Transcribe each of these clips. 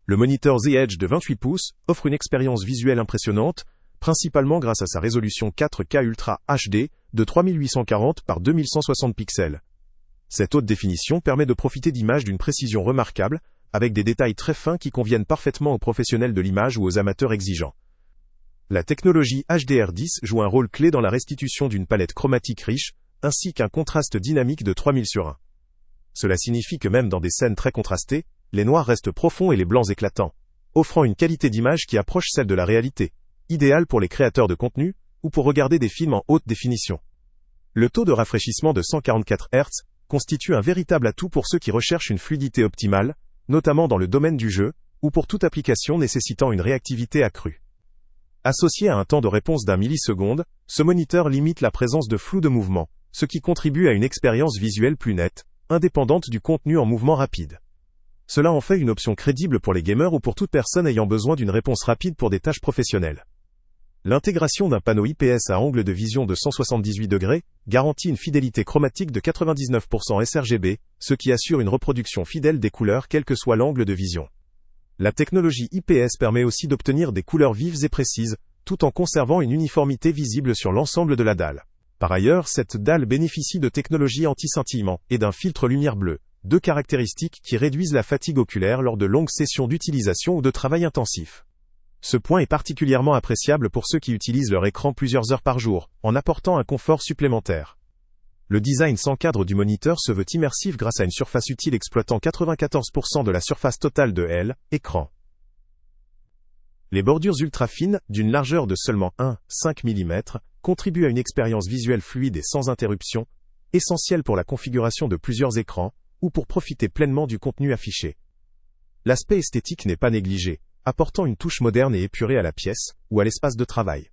Le moniteur The Edge de 28 pouces offre une expérience visuelle impressionnante, principalement grâce à sa résolution 4K Ultra HD de 3840 par 2160 pixels. Cette haute définition permet de profiter d'images d'une précision remarquable, avec des détails très fins qui conviennent parfaitement aux professionnels de l'image ou aux amateurs exigeants. La technologie HDR10 joue un rôle clé dans la restitution d'une palette chromatique riche, ainsi qu'un contraste dynamique de 3000/1. Cela signifie que même dans des scènes très contrastées, les noirs restent profonds et les blancs éclatants, offrant une qualité d'image qui approche celle de la réalité, idéale pour les créateurs de contenu ou pour regarder des films en haute définition. Le taux de rafraîchissement de 144 Hz constitue un véritable atout pour ceux qui recherchent une fluidité optimale, notamment dans le domaine du jeu, ou pour toute application nécessitant une réactivité accrue. Associé à un temps de réponse d'1 milliseconde, ce moniteur limite la présence de flou de mouvement, ce qui contribue à une expérience visuelle plus nette, indépendante du contenu en mouvement rapide. Cela en fait une option crédible pour les gamers ou pour toute personne ayant besoin d'une réponse rapide pour des tâches professionnelles. L'intégration d'un panneau IPS à angle de vision de 178 degrés garantit une fidélité chromatique de 99% sRGB, ce qui assure une reproduction fidèle des couleurs quel que soit l'angle de vision. La technologie IPS permet aussi d'obtenir des couleurs vives et précises, tout en conservant une uniformité visible sur l'ensemble de la dalle. Par ailleurs, cette dalle bénéficie de technologies anti-scintillement et d'un filtre lumière bleue, deux caractéristiques qui réduisent la fatigue oculaire lors de longues sessions d'utilisation ou de travail intensif. Ce point est particulièrement appréciable pour ceux qui utilisent leur écran plusieurs heures par jour, en apportant un confort supplémentaire. Le design sans cadre du moniteur se veut immersif grâce à une surface utile exploitant 94% de la surface totale de l'écran. Les bordures ultra fines, d'une largeur de seulement 1,5 mm, contribuent à une expérience visuelle fluide et sans interruption, essentielle pour la configuration de plusieurs écrans, ou pour profiter pleinement du contenu affiché. L'aspect esthétique n'est pas négligé, apportant une touche moderne et épurée à la pièce, ou à l'espace de travail.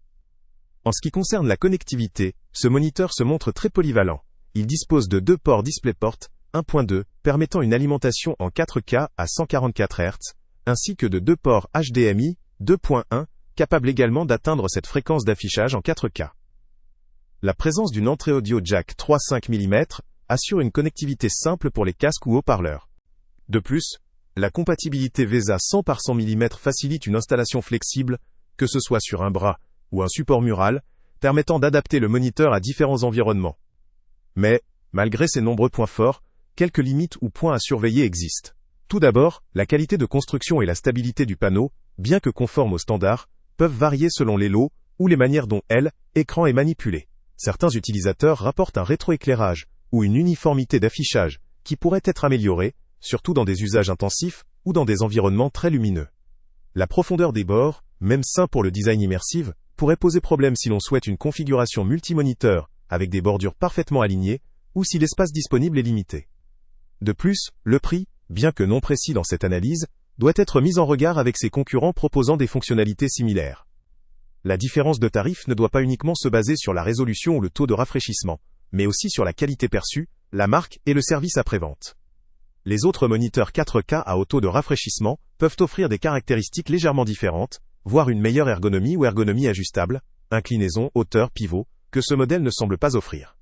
En ce qui concerne la connectivité, ce moniteur se montre très polyvalent. Il dispose de deux ports DisplayPort 1.2, permettant une alimentation en 4K à 144 Hz, ainsi que de deux ports HDMI 2.1, capables également d'atteindre cette fréquence d'affichage en 4K. La présence d'une entrée audio jack 3.5 mm assure une connectivité simple pour les casques ou haut-parleurs. De plus, la compatibilité VESA 100 par 100 mm facilite une installation flexible, que ce soit sur un bras ou un support mural, permettant d'adapter le moniteur à différents environnements. Mais, malgré ces nombreux points forts, quelques limites ou points à surveiller existent. Tout d'abord, la qualité de construction et la stabilité du panneau, bien que conformes aux standards, peuvent varier selon les lots ou les manières dont l'écran est manipulé. Certains utilisateurs rapportent un rétroéclairage ou une uniformité d'affichage qui pourrait être améliorée, surtout dans des usages intensifs ou dans des environnements très lumineux. La profondeur des bords, même sain pour le design immersif, pourrait poser problème si l'on souhaite une configuration multimoniteur avec des bordures parfaitement alignées ou si l'espace disponible est limité. De plus, le prix, bien que non précis dans cette analyse, doit être mis en regard avec ses concurrents proposant des fonctionnalités similaires. La différence de tarif ne doit pas uniquement se baser sur la résolution ou le taux de rafraîchissement, mais aussi sur la qualité perçue, la marque et le service après-vente. Les autres moniteurs 4K à haut taux de rafraîchissement peuvent offrir des caractéristiques légèrement différentes, voire une meilleure ergonomie ou ergonomie ajustable, inclinaison, hauteur, pivot, que ce modèle ne semble pas offrir.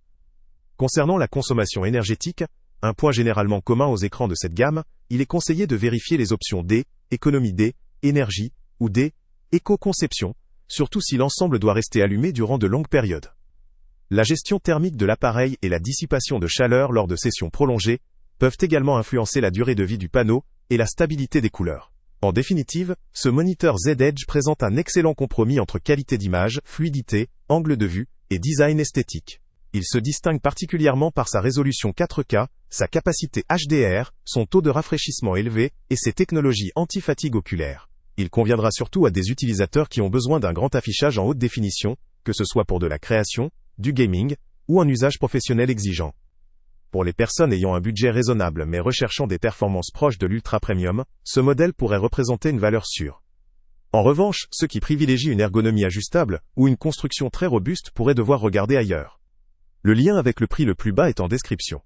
Concernant la consommation énergétique, un point généralement commun aux écrans de cette gamme, il est conseillé de vérifier les options D, économie D, énergie, ou D, éco-conception, surtout si l'ensemble doit rester allumé durant de longues périodes. La gestion thermique de l'appareil et la dissipation de chaleur lors de sessions prolongées peuvent également influencer la durée de vie du panneau et la stabilité des couleurs. En définitive, ce moniteur Z Edge présente un excellent compromis entre qualité d'image, fluidité, angle de vue et design esthétique. Il se distingue particulièrement par sa résolution 4K, sa capacité HDR, son taux de rafraîchissement élevé et ses technologies anti-fatigue oculaire. Il conviendra surtout à des utilisateurs qui ont besoin d'un grand affichage en haute définition, que ce soit pour de la création, du gaming ou un usage professionnel exigeant. Pour les personnes ayant un budget raisonnable mais recherchant des performances proches de l'ultra premium, ce modèle pourrait représenter une valeur sûre. En revanche, ceux qui privilégient une ergonomie ajustable ou une construction très robuste pourraient devoir regarder ailleurs. Le lien avec le prix le plus bas est en description.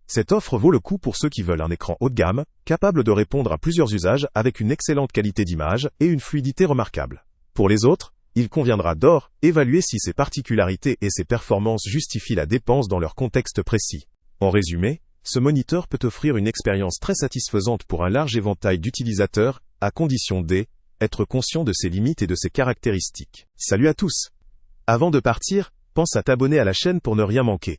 Cette offre vaut le coup pour ceux qui veulent un écran haut de gamme, capable de répondre à plusieurs usages avec une excellente qualité d'image et une fluidité remarquable. Pour les autres, il conviendra d'évaluer si ses particularités et ses performances justifient la dépense dans leur contexte précis. En résumé, ce moniteur peut offrir une expérience très satisfaisante pour un large éventail d'utilisateurs, à condition d'être conscient de ses limites et de ses caractéristiques. Salut à tous! Avant de partir, pense à t'abonner à la chaîne pour ne rien manquer.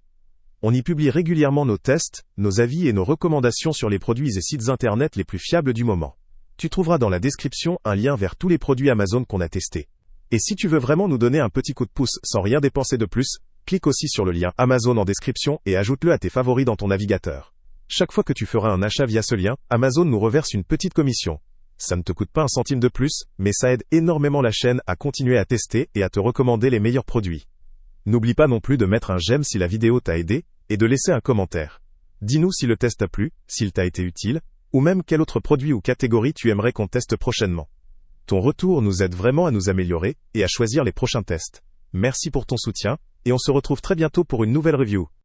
On y publie régulièrement nos tests, nos avis et nos recommandations sur les produits et sites internet les plus fiables du moment. Tu trouveras dans la description un lien vers tous les produits Amazon qu'on a testés. Et si tu veux vraiment nous donner un petit coup de pouce sans rien dépenser de plus, clique aussi sur le lien Amazon en description et ajoute-le à tes favoris dans ton navigateur. Chaque fois que tu feras un achat via ce lien, Amazon nous reverse une petite commission. Ça ne te coûte pas un centime de plus, mais ça aide énormément la chaîne à continuer à tester et à te recommander les meilleurs produits. N'oublie pas non plus de mettre un j'aime si la vidéo t'a aidé, et de laisser un commentaire. Dis-nous si le test t'a plu, s'il t'a été utile, ou même quel autre produit ou catégorie tu aimerais qu'on teste prochainement. Ton retour nous aide vraiment à nous améliorer, et à choisir les prochains tests. Merci pour ton soutien, et on se retrouve très bientôt pour une nouvelle review.